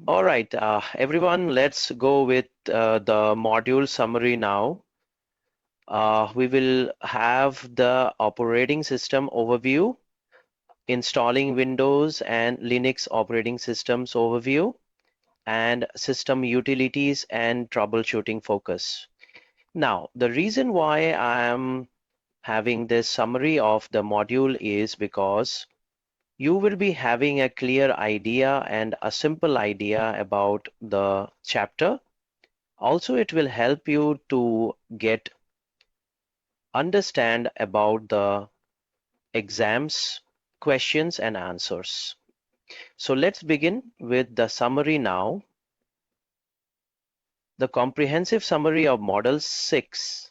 All right, everyone, let's go with the module summary now. We will have the operating system overview, installing Windows and Linux operating systems overview, and system utilities and troubleshooting focus. Now, the reason why I am having this summary of the module is because you will be having a clear idea and a simple idea about the chapter. Also, it will help you to understand about the exams, questions and answers. So let's begin with the summary now. The comprehensive summary of Module 6.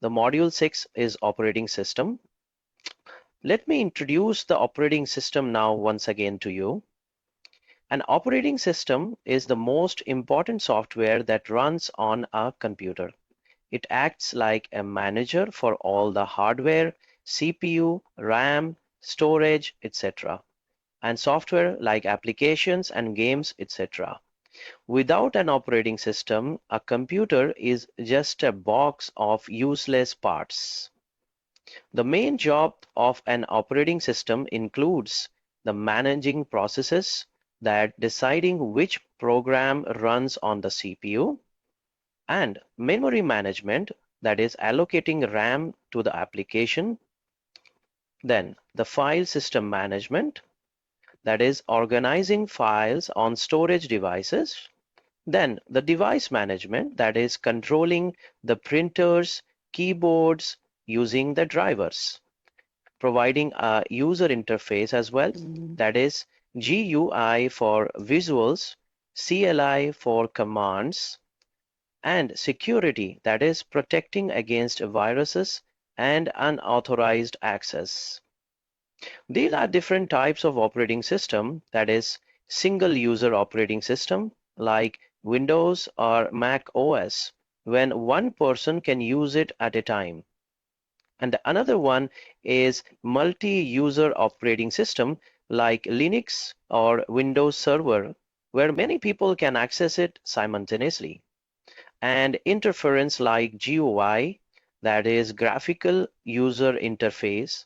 The Module 6 is operating system. Let me introduce the operating system now once again to you. An operating system is the most important software that runs on a computer. It acts like a manager for all the hardware, CPU, RAM, storage, etc., and software like applications and games, etc. Without an operating system, a computer is just a box of useless parts. The main job of an operating system includes the managing processes, that deciding which program runs on the CPU, and memory management, that is allocating RAM to the application, then the file system management, that is organizing files on storage devices, then the device management, that is controlling the printers, keyboards using the drivers, providing a user interface as well, that is GUI for visuals, CLI for commands, and security, that is protecting against viruses and unauthorized access. These are different types of operating system, that is single user operating system like Windows or Mac OS, when one person can use it at a time. And another one is multi-user operating system like Linux or Windows Server, where many people can access it simultaneously. And interference like GUI, that is graphical user interface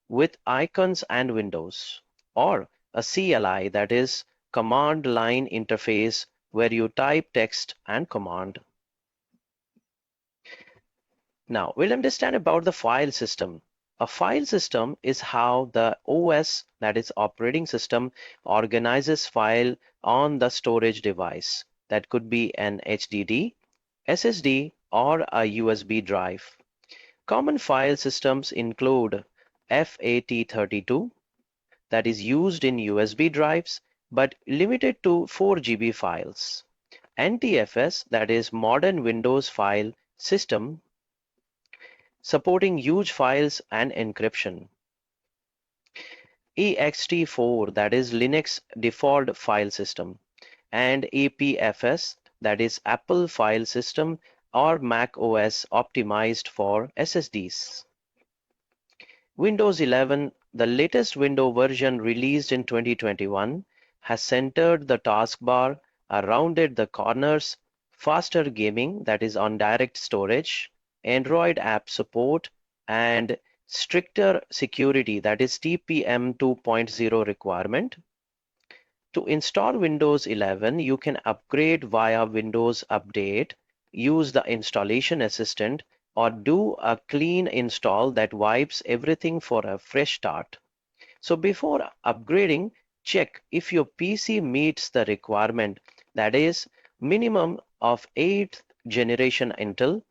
with icons and windows, or a CLI, that is command line interface, where you type text and command. Now we'll understand about the file system. A file system is how the OS, that is operating system, organizes file on the storage device. That could be an HDD, SSD, or a USB drive. Common file systems include FAT32, that is used in USB drives but limited to 4 GB files. NTFS, that is modern Windows file system, supporting huge files and encryption. ext4, that is Linux default file system, and APFS, that is Apple file system or Mac OS optimized for SSDs. Windows 11, the latest Windows version released in 2021, has centered the taskbar, rounded the corners, faster gaming, that is on direct storage, Android app support, and stricter security, that is TPM 2.0 requirement. To install Windows 11, you can upgrade via Windows Update, use the installation assistant, or do a clean install that wipes everything for a fresh start. So before upgrading, check if your PC meets the requirement, that is minimum of 8th generation Intel,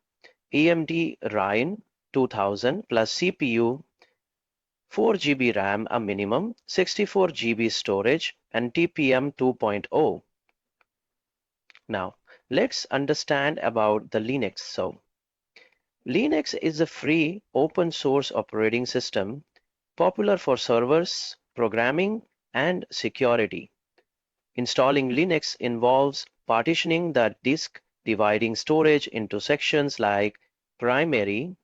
AMD Ryzen 2000 plus CPU, 4 GB RAM a minimum, 64 GB storage, and TPM 2.0. Now, let's understand about the Linux. So, Linux is a free open source operating system popular for servers, programming, and security. Installing Linux involves partitioning the disk, dividing storage into sections like primary,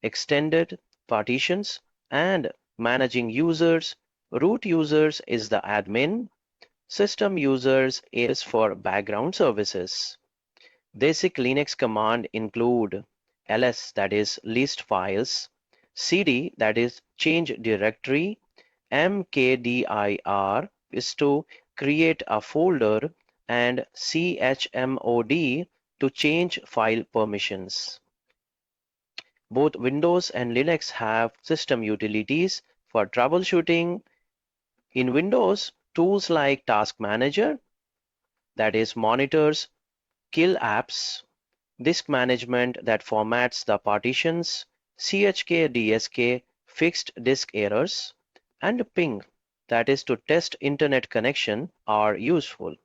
extended partitions, and managing users. Root users is the admin, System users is for background services. Basic Linux command include ls, that is list files, cd, that is change directory, mkdir is to create a folder, and chmod to change file permissions. Both Windows and Linux have system utilities for troubleshooting. In Windows, tools like Task Manager, that is monitors kill apps, disk management that formats the partitions, chkdsk fixed disk errors, and ping, that is to test internet connection, are useful.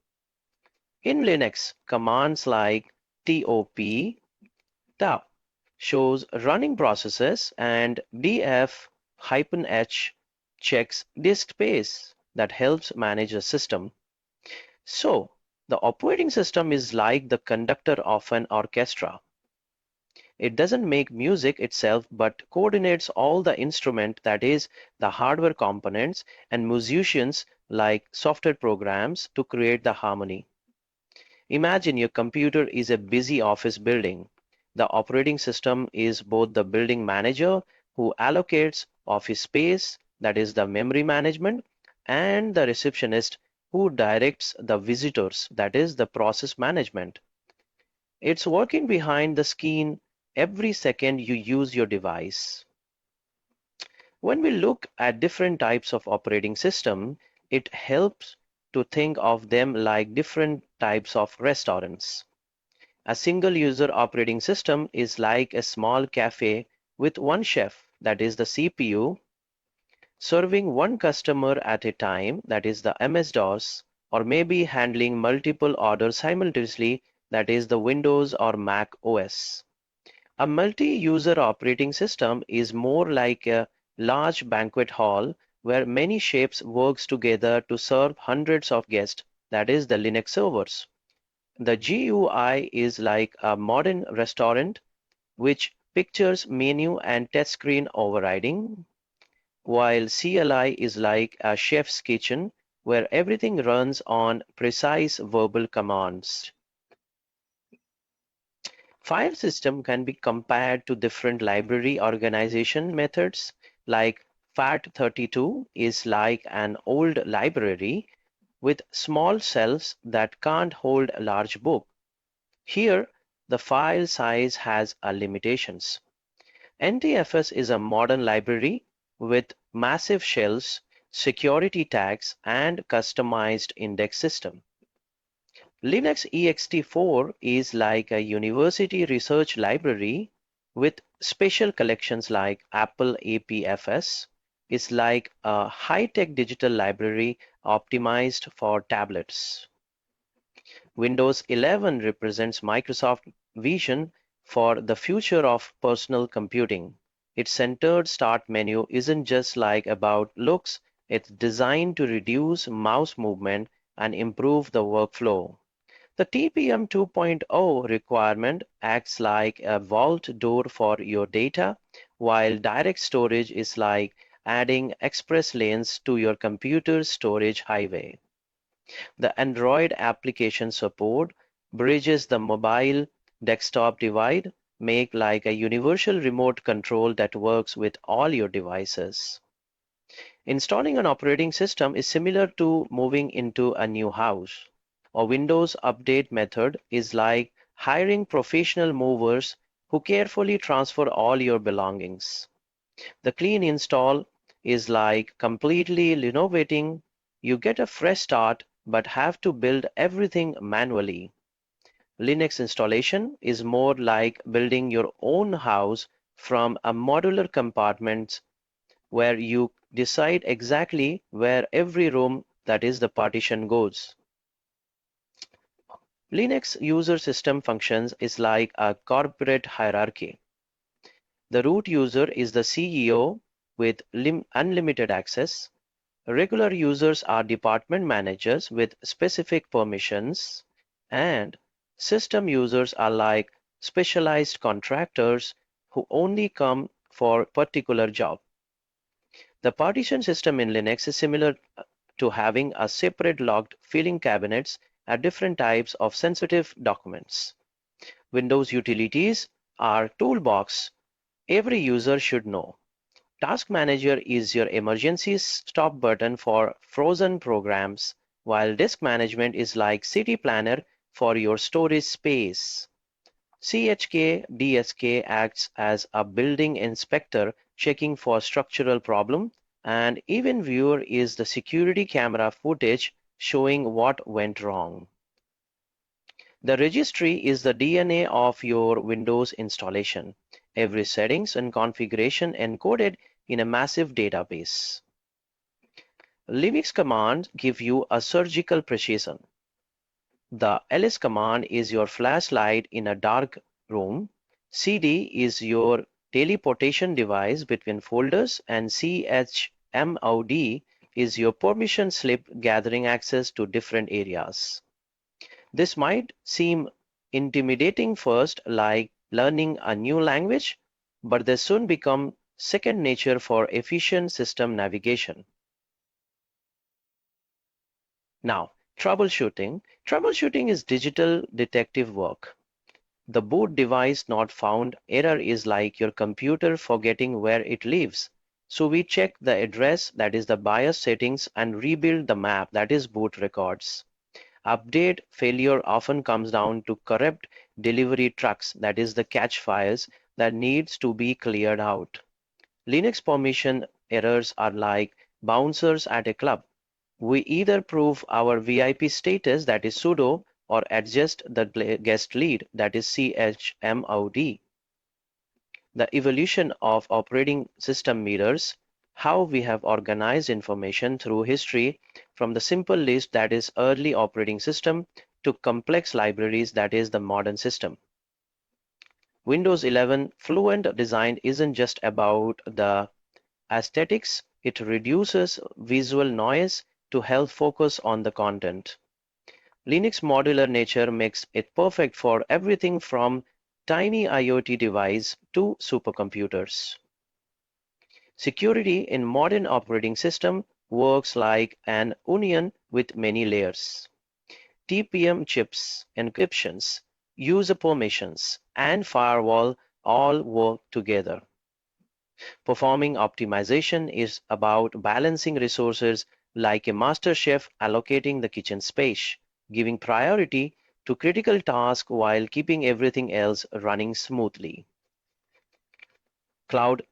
In Linux, commands like top shows running processes, and df-h checks disk space that helps manage the system. So, the operating system is like the conductor of an orchestra. It doesn't make music itself but coordinates all the instrument, that is, the hardware components, and musicians like software programs to create the harmony. Imagine your computer is a busy office building. The operating system is both the building manager who allocates office space, that is the memory management, and the receptionist who directs the visitors, that is the process management. It's working behind the screen every second you use your device. When we look at different types of operating system, it helps to think of them like different types of restaurants. A single user operating system is like a small cafe with one chef, that is the CPU, serving one customer at a time, that is the MS-DOS, or maybe handling multiple orders simultaneously, that is the Windows or Mac OS. A multi-user operating system is more like a large banquet hall where many shapes works together to serve hundreds of guests, that is the Linux servers. The GUI is like a modern restaurant which pictures menu and touch screen overriding, while CLI is like a chef's kitchen where everything runs on precise verbal commands. File system can be compared to different library organization methods, like FAT32 is like an old library with small cells that can't hold a large book. Here, the file size has a limitations. NTFS is a modern library with massive shells, security tags, and customized index system. Linux ext4 is like a university research library with special collections like Apple APFS. It's like a high-tech digital library optimized for tablets. Windows 11 represents Microsoft vision for the future of personal computing. Its centered start menu isn't just like about looks, it's designed to reduce mouse movement and improve the workflow. The TPM 2.0 requirement acts like a vault door for your data, while direct storage is like adding express lanes to your computer's storage highway. The Android application support bridges the mobile desktop divide, make like a universal remote control that works with all your devices. Installing an operating system is similar to moving into a new house. A Windows update method is like hiring professional movers who carefully transfer all your belongings. The clean install is like completely renovating. You get a fresh start but have to build everything manually. Linux installation is more like building your own house from a modular compartments where you decide exactly where every room, that is the partition, goes. Linux user system functions is like a corporate hierarchy. The root user is the CEO with unlimited access. Regular users are department managers with specific permissions, and system users are like specialized contractors who only come for particular job. The partition system in Linux is similar to having a separate locked filing cabinets at different types of sensitive documents. Windows utilities are toolbox every user should know. Task Manager is your emergency stop button for frozen programs, while Disk Management is like City Planner for your storage space. CHK DSK acts as a building inspector checking for structural problem, and Event Viewer is the security camera footage showing what went wrong. The registry is the DNA of your Windows installation. Every settings and configuration encoded in a massive database. Linux commands give you a surgical precision. The ls command is your flashlight in a dark room. CD is your teleportation device between folders, and chmod is your permission slip gathering access to different areas. This might seem intimidating first, like learning a new language, but they soon become second nature for efficient system navigation. Now, troubleshooting. Troubleshooting is digital detective work. The boot device not found error is like your computer forgetting where it lives. So we check the address, that is the BIOS settings, and rebuild the map, that is boot records. Update failure often comes down to corrupt delivery trucks, that is the cache files that needs to be cleared out. Linux permission errors are like bouncers at a club. We either prove our VIP status, that is sudo, or adjust the guest lead, that is chmod. The evolution of operating system mirrors how we have organized information through history, from the simple list, that is early operating system, to complex libraries, that is the modern system. Windows 11 fluent design isn't just about the aesthetics, it reduces visual noise to help focus on the content. Linux modular nature makes it perfect for everything from tiny IoT device to supercomputers. Security in modern operating system works like an onion with many layers. TPM chips, encryptions, user permissions, and firewall all work together. Performing optimization is about balancing resources like a master chef allocating the kitchen space, giving priority to critical tasks while keeping everything else running smoothly. Cloud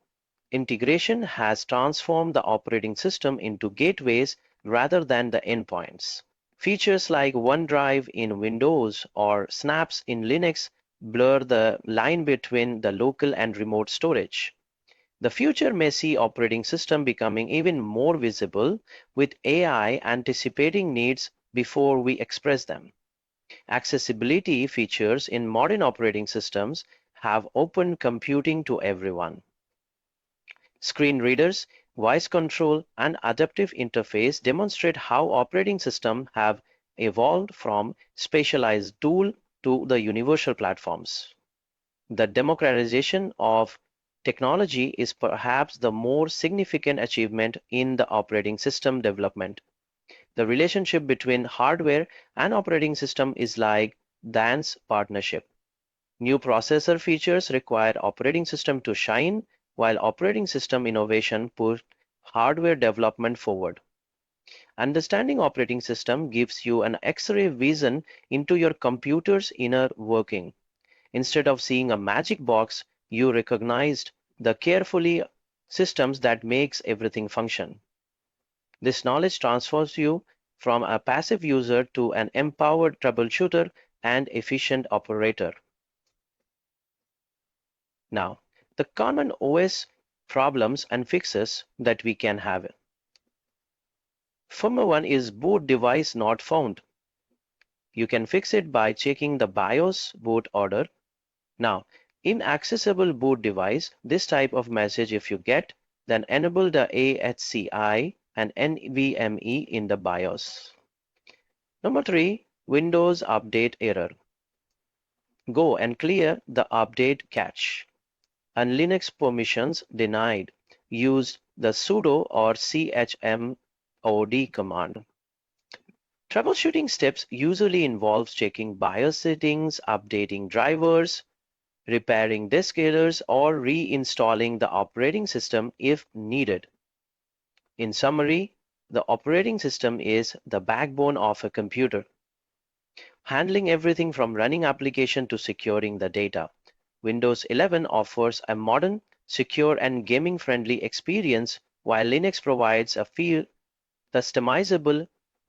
integration has transformed the operating system into gateways rather than the endpoints. Features like OneDrive in Windows or Snaps in Linux blur the line between the local and remote storage. The future may see operating system becoming even more visible, with AI anticipating needs before we express them. Accessibility features in modern operating systems have opened computing to everyone. Screen readers, voice control, and adaptive interface demonstrate how operating systems have evolved from specialized tool to the universal platforms. The democratization of technology is perhaps the more significant achievement in the operating system development. The relationship between hardware and operating system is like dance partnership. New processor features require operating system to shine, while operating system innovation push hardware development forward. Understanding operating system gives you an X-ray vision into your computer's inner working. Instead of seeing a magic box, you recognized the carefully systems that makes everything function. This knowledge transfers you from a passive user to an empowered troubleshooter and efficient operator. Now, the common OS problems and fixes that we can have. Firmware 1 is boot device not found. You can fix it by checking the BIOS boot order. Now, inaccessible boot device, this type of message if you get, then enable the AHCI and NVMe in the BIOS. Number 3, Windows update error. Go and clear the update cache. And Linux permissions denied. Use the sudo or chmod OD command. Troubleshooting steps usually involves checking BIOS settings, updating drivers, repairing disk errors, or reinstalling the operating system if needed. In summary, the operating system is the backbone of a computer, handling everything from running application to securing the data. Windows 11 offers a modern, secure, and gaming-friendly experience, while Linux provides a customizable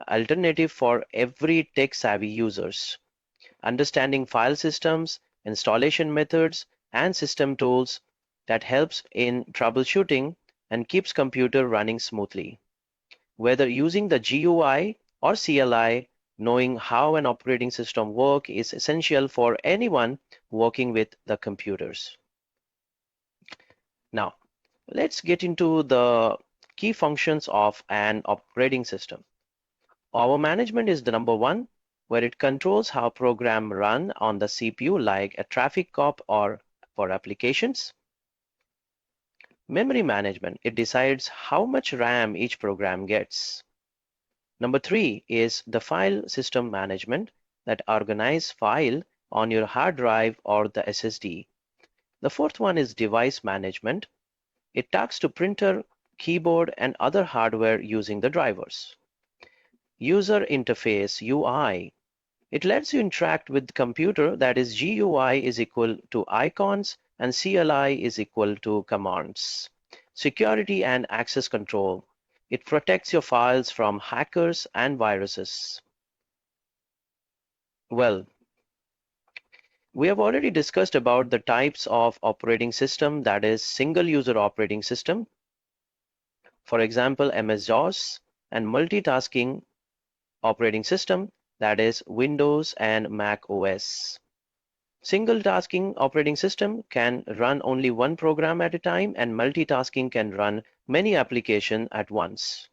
alternative for every tech-savvy users. Understanding file systems, installation methods, and system tools that helps in troubleshooting and keeps computer running smoothly. Whether using the GUI or CLI, knowing how an operating system works is essential for anyone working with the computers. Now, let's get into the key functions of an operating system. Our management is the number one, where it controls how programs run on the CPU like a traffic cop or for applications. Memory management, it decides how much RAM each program gets. Number three is the file system management that organizes file on your hard drive or the SSD. The fourth one is device management. It talks to printer, keyboard, and other hardware using the drivers. User interface, UI. It lets you interact with the computer, that is GUI is equal to icons and CLI is equal to commands. Security and access control. It protects your files from hackers and viruses. Well, we have already discussed about the types of operating system, that is single user operating system. For example, MS-DOS, and multitasking operating system, that is Windows and Mac OS. Single tasking operating system can run only one program at a time, and multitasking can run many applications at once.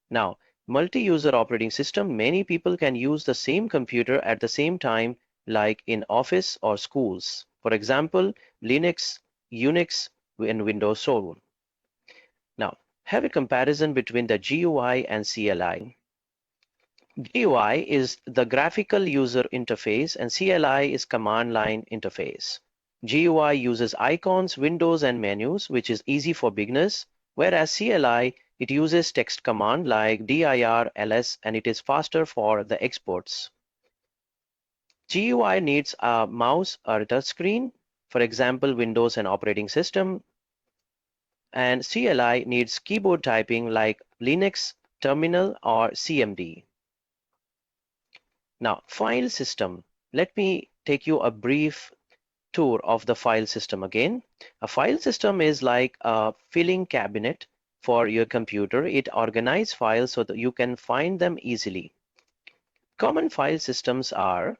Now, multi-user operating system, many people can use the same computer at the same time, like in office or schools. For example, Linux, Unix, and Windows Server. Now, have a comparison between the GUI and CLI. GUI is the graphical user interface and CLI is command line interface. GUI uses icons, windows, and menus, which is easy for beginners, whereas CLI, it uses text command like dir, ls, and it is faster for the exports. GUI needs a mouse or a touch screen, for example, Windows and operating system, and CLI needs keyboard typing like Linux, terminal, or CMD. Now, file system. Let me take you a brief tour of the file system again. A file system is like a filing cabinet for your computer. It organizes files so that you can find them easily. Common file systems are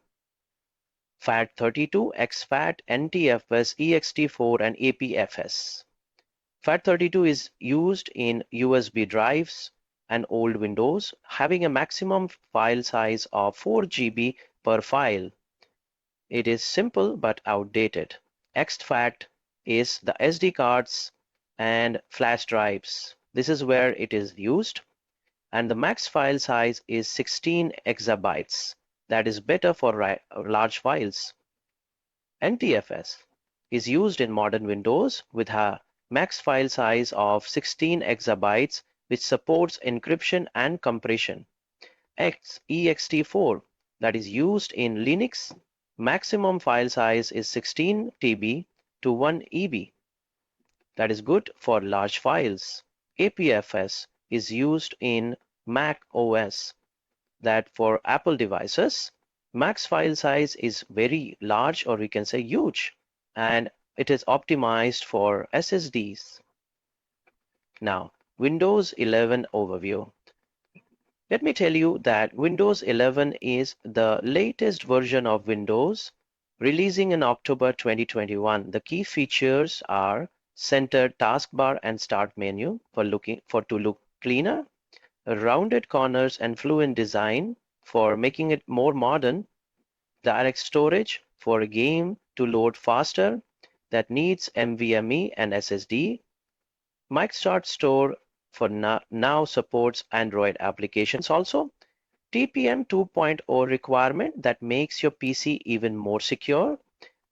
FAT32, exFAT, NTFS, ext4, and APFS. FAT32 is used in USB drives and old Windows, having a maximum file size of 4 GB per file. It is simple but outdated. exFAT is the SD cards and flash drives. This is where it is used. And the max file size is 16 exabytes. That is better for large files. NTFS is used in modern Windows with a max file size of 16 exabytes, which supports encryption and compression. ext4 that is used in Linux, maximum file size is 16 TB to 1 EB. That is good for large files. APFS is used in Mac OS, that for Apple devices, max file size is very large, or we can say huge, and it is optimized for SSDs. Now, Windows 11 overview. Let me tell you that Windows 11 is the latest version of Windows, releasing in October 2021. The key features are centered taskbar and start menu to look cleaner, rounded corners and fluent design for making it more modern, direct storage for a game to load faster that needs NVMe and SSD, Microsoft Store for now supports Android applications also. TPM 2.0 requirement that makes your PC even more secure,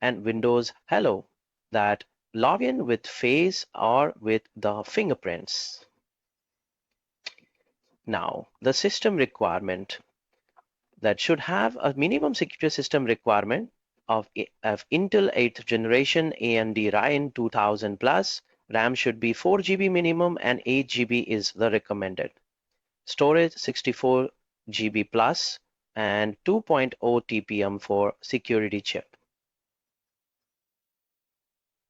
and Windows Hello that log in with Face or with the fingerprints. Now, the system requirement that should have a minimum security system requirement of Intel 8th generation AMD Ryzen 2000 plus. RAM should be 4 GB minimum and 8 GB is the recommended. Storage 64 GB plus and 2.0 TPM for security chip.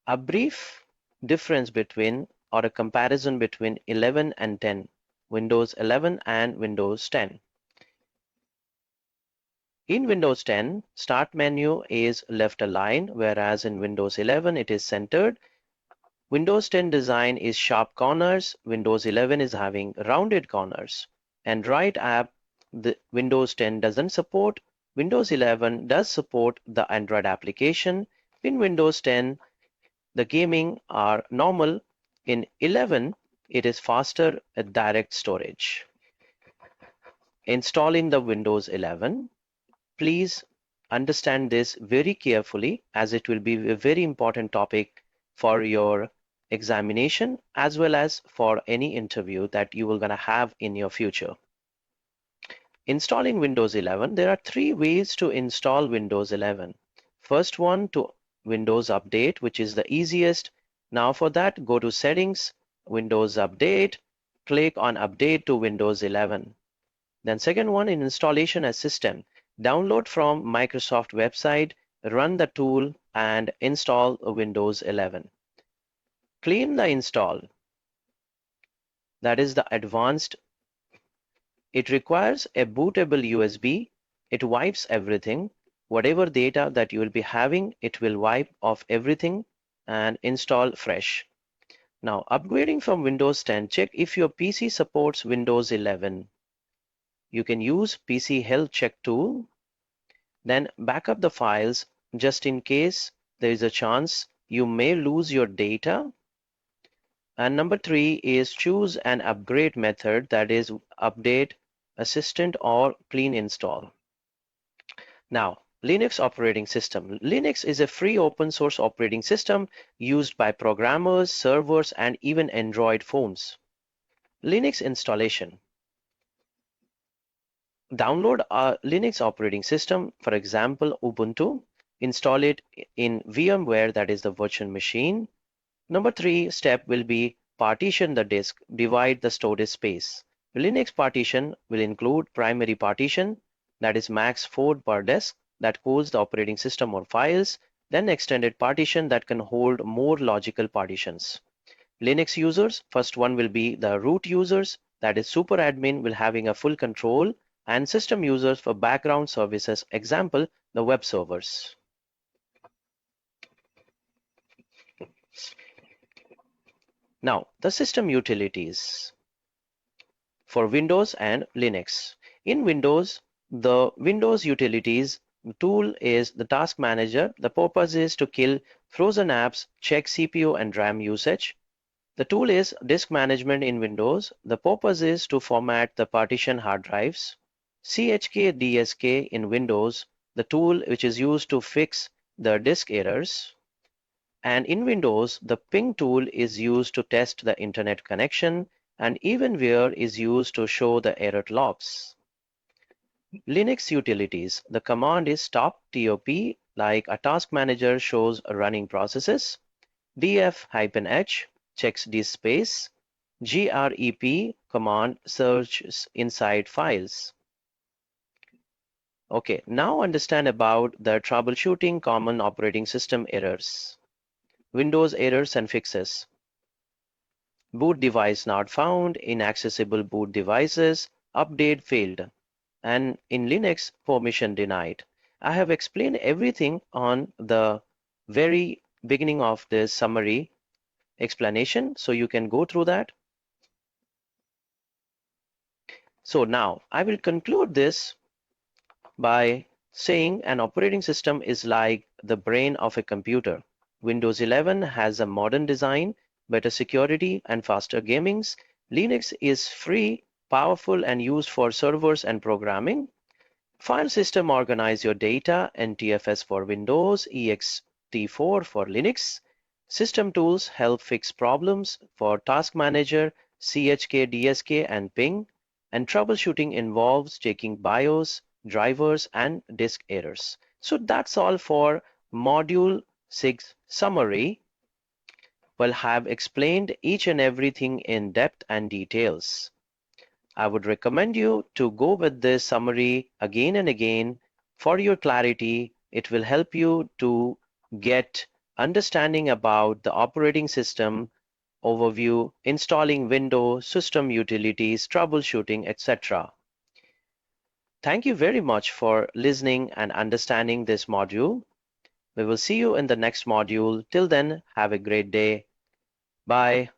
A brief difference between or a comparison between 11 and 10, Windows 11 and Windows 10. In Windows 10, Start menu is left aligned, whereas in Windows 11 it is centered. Windows 10 design is sharp corners, Windows 11 is having rounded corners. Android app, the Windows 10 doesn't support. Windows 11 does support the Android application. In Windows 10, the gaming are normal. In 11, it is faster at direct storage. Installing the Windows 11. Please understand this very carefully as it will be a very important topic for your examination as well as for any interview that you will gonna have in your future. Installing Windows 11, there are 3 ways to install Windows 11. First one, to Windows Update, which is the easiest. Now for that, go to Settings, Windows Update, click on Update to Windows 11. Then second one, in Installation as System, download from Microsoft website, run the tool and install Windows 11. Clean the install. That is the advanced. It requires a bootable USB. It wipes everything. Whatever data that you will be having, it will wipe off everything and install fresh. Now, upgrading from Windows 10, check if your PC supports Windows 11. You can use PC Health Check tool. Then back up the files just in case there is a chance you may lose your data. And number 3 is choose an upgrade method, that is update, assistant or clean install. Now, Linux operating system. Linux is a free open source operating system used by programmers, servers, and even Android phones. Linux installation. Download a Linux operating system, for example, Ubuntu. Install it in VMware, that is the virtual machine. Number 3 step will be partition the disk, divide the storage space. Linux partition will include primary partition, that is max 4 per disk, that holds the operating system or files, then extended partition that can hold more logical partitions. Linux users, first one will be the root users, that is super admin will having a full control, and system users for background services, example, the web servers. Now, the system utilities for Windows and Linux. In Windows, the Windows utilities tool is the task manager. The purpose is to kill frozen apps, check CPU and RAM usage. The tool is disk management in Windows. The purpose is to format the partition hard drives. CHK DSK in Windows, the tool which is used to fix the disk errors. And in Windows, the ping tool is used to test the internet connection, and evenware is used to show the error logs. Linux utilities, the command is stop top, like a task manager shows running processes. df-h checks disk space. grep command searches inside files. Okay, now understand about the troubleshooting common operating system errors. Windows errors and fixes. Boot device not found, inaccessible boot devices, update failed, and in Linux, permission denied. I have explained everything on the very beginning of this summary explanation, so you can go through that. So now I will conclude this by saying an operating system is like the brain of a computer. Windows 11 has a modern design, better security, and faster gamings. Linux is free, powerful, and used for servers and programming. File system organize your data, NTFS for Windows, ext4 for Linux. System tools help fix problems for Task Manager, CHK, DSK, and ping. And troubleshooting involves checking BIOS, drivers, and disk errors. So that's all for Module 6 summary. We'll have explained each and everything in depth and details. I would recommend you to go with this summary again and again for your clarity. It will help you to get understanding about the operating system overview, installing Windows, system utilities, troubleshooting, etc. Thank you very much for listening and understanding this module. We will see you in the next module. Till then, have a great day. Bye.